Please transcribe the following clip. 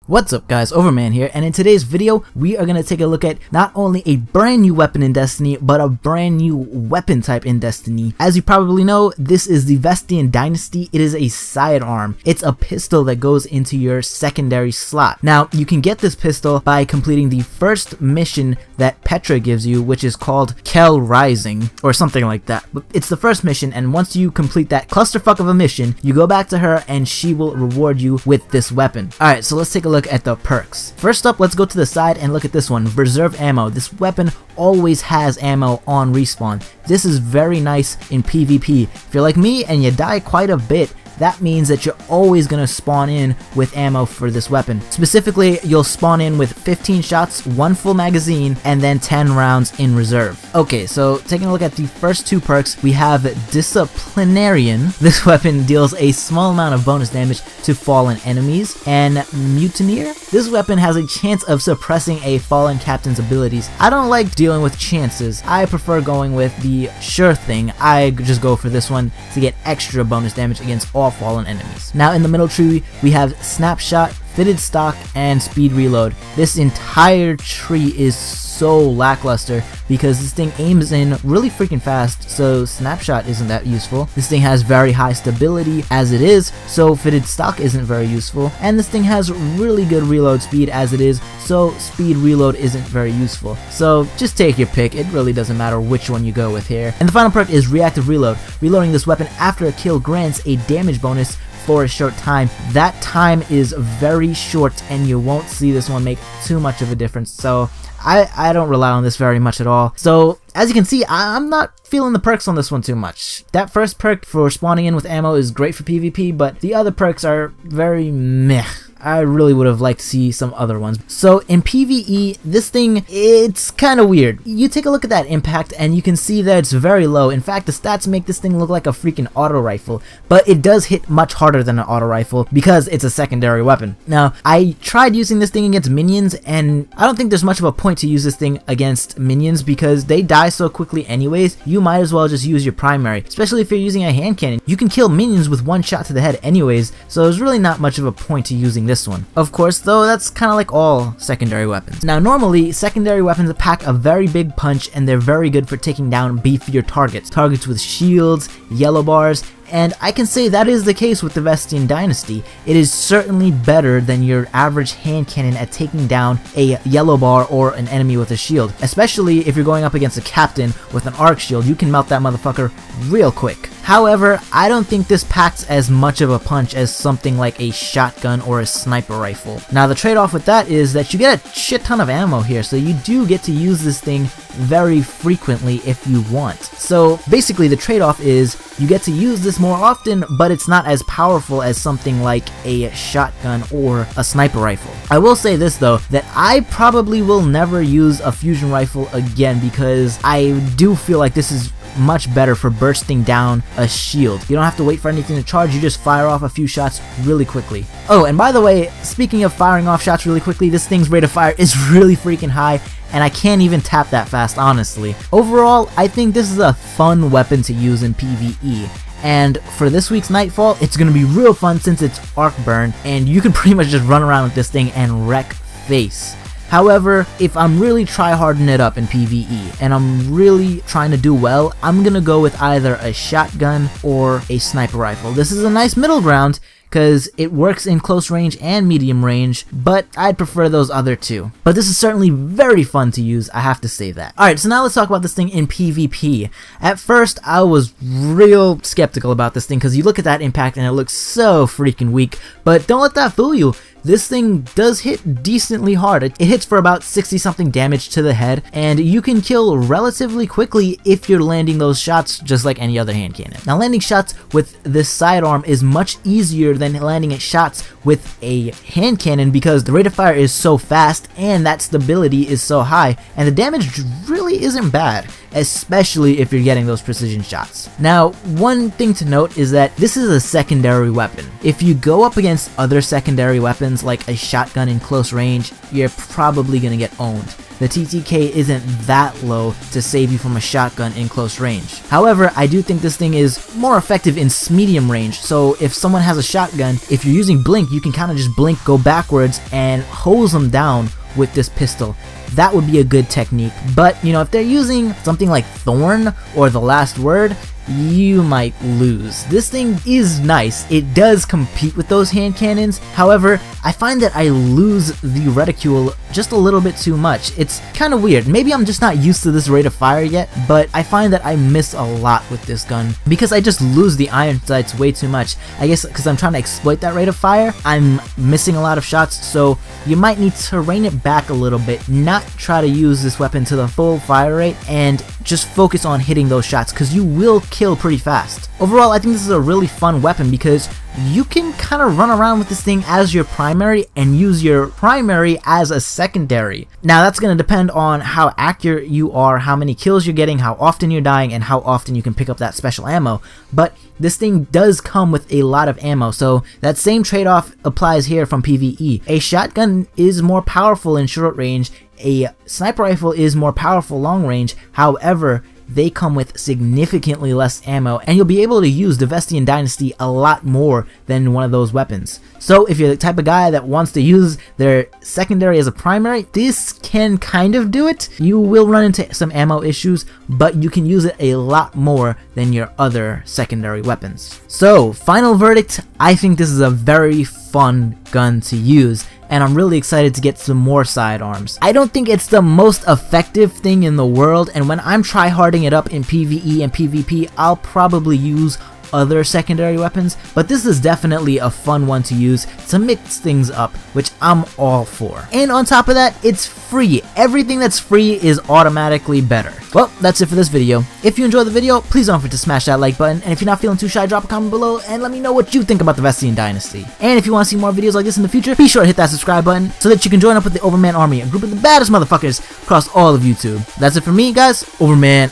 What's up guys, Overman here, and in today's video we are going to take a look at not only a brand new weapon in Destiny, but a brand new weapon type in Destiny. As you probably know, this is the Vestian Dynasty. It is a sidearm. It's a pistol that goes into your secondary slot. Now you can get this pistol by completing the first mission that Petra gives you, which is called Kel Rising or something like that. But it's the first mission, and once you complete that clusterfuck of a mission, you go back to her and she will reward you with this weapon. Alright, so let's take a look at the perks. First up, let's go to the side and look at this one, Reserve Ammo. This weapon always has ammo on respawn. This is very nice in PvP. If you're like me and you die quite a bit, that means that you're always going to spawn in with ammo for this weapon. Specifically, you'll spawn in with 15 shots, 1 full magazine, and then 10 rounds in reserve. Okay, so taking a look at the first two perks, we have Disciplinarian. This weapon deals a small amount of bonus damage to fallen enemies. And Mutineer. This weapon has a chance of suppressing a fallen captain's abilities. I don't like dealing with chances. I prefer going with the sure thing. I just go for this one to get extra bonus damage against all fallen enemies. Now in the middle tree we have Snapshot, Fitted Stock, and Speed Reload. This entire tree is so lackluster because this thing aims in really freaking fast, so Snapshot isn't that useful. This thing has very high stability as it is, so Fitted Stock isn't very useful. And this thing has really good reload speed as it is, so Speed Reload isn't very useful. So just take your pick, it really doesn't matter which one you go with here. And the final perk is Reactive Reload. Reloading this weapon after a kill grants a damage bonus for a short time. That time is very short and you won't see this one make too much of a difference, so I don't rely on this very much at all. So as you can see, I'm not feeling the perks on this one too much. That first perk for spawning in with ammo is great for PvP, but the other perks are very meh. I really would have liked to see some other ones. So in PvE, this thing, it's kind of weird. You take a look at that impact and you can see that it's very low. In fact, the stats make this thing look like a freaking auto rifle, but it does hit much harder than an auto rifle because it's a secondary weapon. Now, I tried using this thing against minions, and I don't think there's much of a point to use this thing against minions because they die so quickly anyways. You might as well just use your primary, especially if you're using a hand cannon. You can kill minions with one shot to the head anyways, so there's really not much of a point to using this one. Of course, though, that's kind of like all secondary weapons. Now, normally, secondary weapons pack a very big punch and they're very good for taking down beefier targets. Targets with shields, yellow bars, and I can say that is the case with the Vestian Dynasty. It is certainly better than your average hand cannon at taking down a yellow bar or an enemy with a shield. Especially if you're going up against a captain with an arc shield, you can melt that motherfucker real quick. However, I don't think this packs as much of a punch as something like a shotgun or a sniper rifle. Now the trade-off with that is that you get a shit ton of ammo here, so you do get to use this thing very frequently if you want. So basically the trade-off is you get to use this more often, but it's not as powerful as something like a shotgun or a sniper rifle. I will say this though, that I probably will never use a fusion rifle again because I do feel like this is much better for bursting down a shield. You don't have to wait for anything to charge, you just fire off a few shots really quickly. Oh, and by the way, speaking of firing off shots really quickly, this thing's rate of fire is really freaking high, and I can't even tap that fast, honestly. Overall, I think this is a fun weapon to use in PvE. And for this week's Nightfall, it's going to be real fun since it's arc burn, and you can pretty much just run around with this thing and wreck face. However, if I'm really tryharding it up in PvE and I'm really trying to do well, I'm gonna go with either a shotgun or a sniper rifle. This is a nice middle ground because it works in close range and medium range, but I'd prefer those other two. But this is certainly very fun to use, I have to say that. Alright, so now let's talk about this thing in PvP. At first, I was real skeptical about this thing because you look at that impact and it looks so freaking weak, but don't let that fool you. This thing does hit decently hard. It hits for about 60 something damage to the head, and you can kill relatively quickly if you're landing those shots just like any other hand cannon. Now landing shots with this sidearm is much easier than landing shots with a hand cannon because the rate of fire is so fast and that stability is so high, and the damage really isn't bad, especially if you're getting those precision shots. Now, one thing to note is that this is a secondary weapon. If you go up against other secondary weapons like a shotgun in close range, you're probably gonna get owned. the TTK isn't that low to save you from a shotgun in close range. However, I do think this thing is more effective in medium range, so if someone has a shotgun, if you're using blink, you can kind of just blink, go backwards, and hose them down with this pistol. That would be a good technique. But, you know, if they're using something like Thorn or The Last Word, you might lose. This thing is nice. It does compete with those hand cannons. However, I find that I lose the reticule just a little bit too much. It's kind of weird. Maybe I'm just not used to this rate of fire yet, but I find that I miss a lot with this gun because I just lose the iron sights way too much. I guess because I'm trying to exploit that rate of fire, I'm missing a lot of shots, so you might need to rein it back a little bit, not try to use this weapon to the full fire rate, and just focus on hitting those shots because you will kill pretty fast. Overall, I think this is a really fun weapon because you can kind of run around with this thing as your primary and use your primary as a secondary. Now that's going to depend on how accurate you are, how many kills you're getting, how often you're dying, and how often you can pick up that special ammo. But this thing does come with a lot of ammo, so that same trade-off applies here from PvE. A shotgun is more powerful in short range, a sniper rifle is more powerful long range, however, they come with significantly less ammo, and you'll be able to use the Vestian Dynasty a lot more than one of those weapons. So if you're the type of guy that wants to use their secondary as a primary, this can kind of do it. You will run into some ammo issues, but you can use it a lot more than your other secondary weapons. So, final verdict, I think this is a very fun gun to use, and I'm really excited to get some more sidearms. I don't think it's the most effective thing in the world, and when I'm tryharding it up in PvE and PvP, I'll probably use other secondary weapons, but this is definitely a fun one to use to mix things up, which I'm all for. And on top of that, it's free. Everything that's free is automatically better. Well, that's it for this video. If you enjoyed the video, please don't forget to smash that like button, and if you're not feeling too shy, drop a comment below and let me know what you think about the Vestian Dynasty. And if you want to see more videos like this in the future, be sure to hit that subscribe button so that you can join up with the Overman Army, a group of the baddest motherfuckers across all of YouTube. That's it for me, guys. Overman